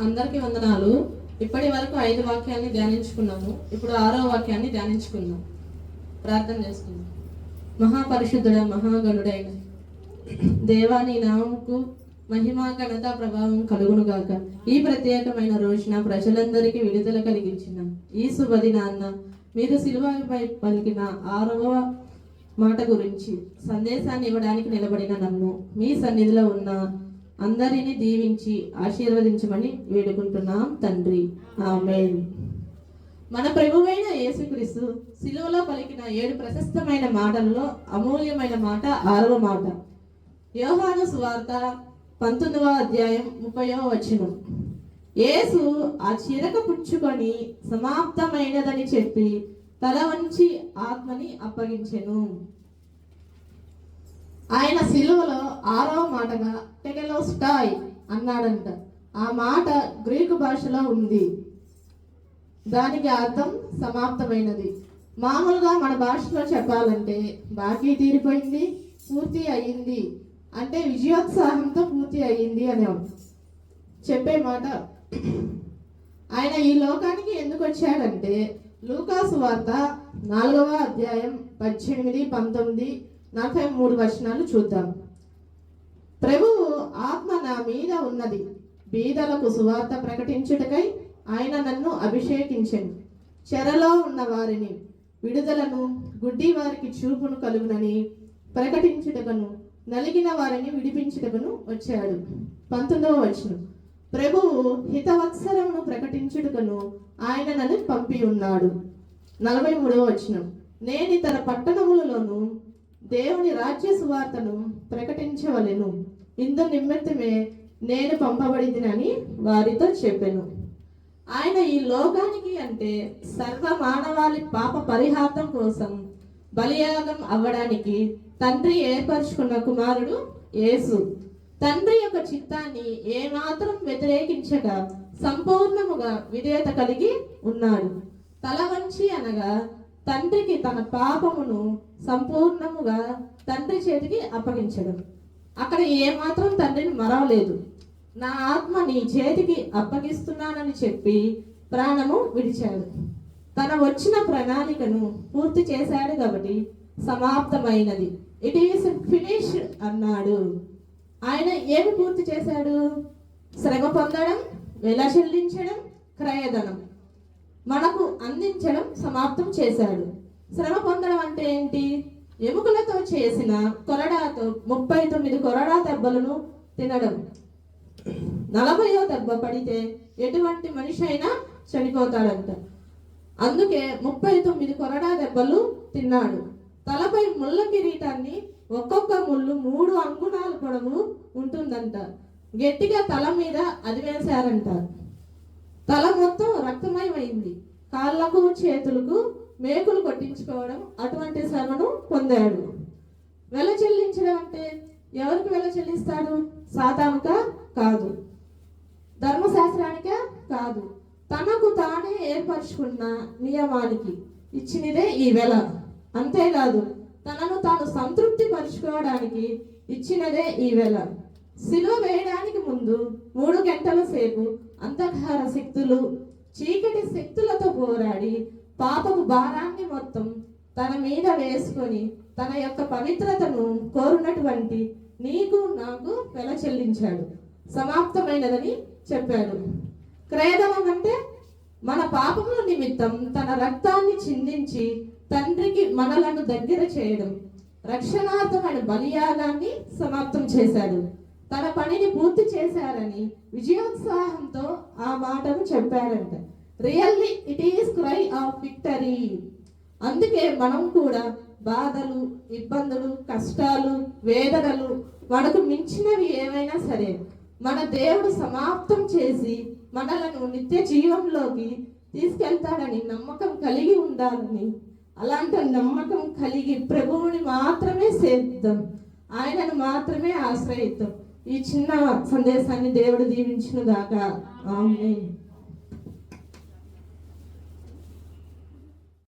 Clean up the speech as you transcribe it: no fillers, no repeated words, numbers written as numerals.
అందరికీ వందనాలు. ఇప్పటి వరకు 5 వాక్యాన్ని ధ్యానించుకున్నాము. ఇప్పుడు 6వ వాక్యాన్ని ధ్యానించుకుందాం. ప్రార్థన చేసుకుందాం. మహాపరిశుద్ధుడ, మహాగణుడైన దేవా, నీ నామముకు మహిమ, ఘనత, ప్రభావం కలుగునుగాక. ఈ ప్రత్యేకమైన రోజున ప్రజలందరికీ విడుదల కలిగించిన ఈ శుభదినాన్న మీరు సిలువపై పలికిన 6వ మాట గురించి సందేశాన్ని ఇవ్వడానికి నిలబడిన నన్ను మీ సన్నిధిలో ఉన్న అందరినీ దీవించి ఆశీర్వదించమని వేడుకుంటున్నాం తండ్రి. ఆమేన్. మన ప్రభువైన యేసుక్రీస్తు సిలువలో పలికిన 7 ప్రశస్తమైన మాటల్లో అమూల్యమైన మాట 6వ మాట. యోహాను సువార్త 19వ అధ్యాయం 30వ వచనం. యేసు ఆ చిరక పుచ్చుకొని సమాప్తమైనదని చెప్పి తల వంచి ఆత్మని అప్పగించెను. ఆయన సిలువలో 6వ మాటగా టెటెలోస్టాయ్ అన్నాడంట. ఆ మాట గ్రీకు భాషలో ఉంది. దానికి అర్థం సమాప్తమైనది. మామూలుగా మన భాషలో చెప్పాలంటే బాకీ తీరిపోయింది, పూర్తి అయ్యింది అంటే విజయోత్సాహంతో పూర్తి అయ్యింది అని చెప్పే మాట. ఆయన ఈ లోకానికి ఎందుకు వచ్చాడంటే లూకాసు వార్త 4వ అధ్యాయం 18, 19, 43 వచనాలు చూద్దాం. ప్రభువు ఆత్మ నా మీద ఉన్నది, బీదలకు సువార్త ప్రకటించుటకై ఆయన నన్ను అభిషేకించెను, చెరలో ఉన్న వారిని విడుదలను, గుడ్డి వారికి చూపును కలుగునని ప్రకటించుటకును, నలిగిన వారిని విడిపించుటకును వచ్చాడు. 19వ వచనం. ప్రభువు హితవత్సరమును ప్రకటించుటకును ఆయన నన్ను పంపి ఉన్నాడు. 43వ వచనం. నేను ఇతర పట్టణములలోను దేవుని రాజ్య సువార్తను ప్రకటించవలెను, ఇందు నిమిత్తమే నేను పంపబడినని వారితో చెప్పెను. ఆయన ఈ లోకానికి అంటే సర్వ మానవాళి పాప పరిహారం కోసం బలియాగం అవ్వడానికి తండ్రి ఏర్పరచుకున్న కుమారుడు యేసు. తండ్రి యొక్క చిత్తాన్ని ఏమాత్రం వ్యతిరేకించక సంపూర్ణముగా విధేయత కలిగి ఉన్నాడు. తల వంచి అనగా తండ్రికి తన పాపమును సంపూర్ణముగా తండ్రి చేతికి అప్పగించడం. అక్కడ ఏమాత్రం తండ్రిని మరవలేదు. నా ఆత్మ నీ చేతికి అప్పగిస్తున్నానని చెప్పి ప్రాణము విడిచాడు. తన వచ్చిన ప్రణాళికను పూర్తి చేశాడు కాబట్టి సమాప్తమైనది, ఇట్ ఈస్ ఫినిష్డ్ అన్నాడు. ఆయన ఏమి పూర్తి చేశాడు? శ్రమ పొందడం, వెల చెల్లించడం, క్రయధనం మనకు అందించడం సమాప్తం చేశాడు. శ్రమ పొందడం అంటే ఏంటి? ఎముకలతో చేసిన కొరడాతో 39 కొరడా దెబ్బలను తినడం. 40వ దెబ్బ పడితే ఎటువంటి మనిషి అయినా చనిపోతాడంట. అందుకే 39 కొరడా దెబ్బలు తిన్నాడు. తలపై ముళ్ళ కిరీటాన్ని ఒక్కొక్క ముళ్ళు 3 అంగుళాల పొడవు ఉంటుందంట. గట్టిగా తల మీద అది వేశారంట. తల మొత్తం రక్తమయమైంది. కాళ్ళకు చేతులకు మేకులు కొట్టించుకోవడం అటువంటి శ్రమను పొందాడు. వెల చెల్లించడం అంటే ఎవరికి వెల చెల్లిస్తాడు? సాతానుక కాదు, ధర్మశాస్త్రానిక కాదు, తనకు తానే ఏర్పరచుకున్న నియమానికి ఇచ్చినదే ఈ వెల. అంతేకాదు, తనను తాను సంతృప్తి పరుచుకోవడానికి ఇచ్చినదే ఈ వెల. సిలువ వేయడానికి ముందు 3 గంటల సేపు అంధకార శక్తులు, చీకటి శక్తులతో పోరాడి పాపపు భారాన్ని మొత్తం తన మీద వేసుకొని తన యొక్క పవిత్రతను కోరునటువంటి నీకు నాకు వెల చెల్లించాడు, సమాప్తమైనదని చెప్పాడు. క్రయధనం అంటే మన పాపముల నిమిత్తం తన రక్తాన్ని చిందించి తండ్రికి మనలను దగ్గర చేయడం. రక్షణార్థమైన బలియాగాన్ని సమాప్తం చేశాడు. తన పనిని పూర్తి చేశారని విజయోత్సాహంతో ఆ మాటను చెప్పాడంట. Really it is cry of victory. అందుకే మనం కూడా బాధలు, ఇబ్బందులు, కష్టాలు, వేదనలు, మనకు మించినవి ఏమైనా సరే మన దేవుడు సమాప్తం చేసి మనలను నిత్య జీవంలోకి తీసుకెళ్తాడని నమ్మకం కలిగి ఉండాలని, అలాంటి నమ్మకం కలిగి ప్రభువుని మాత్రమే సేవిద్దాం, ఆయనను మాత్రమే ఆశ్రయిద్దాం. ఈ చిన్న సందేశాన్ని దేవుడు దీవించును గాక. ఆమేన్.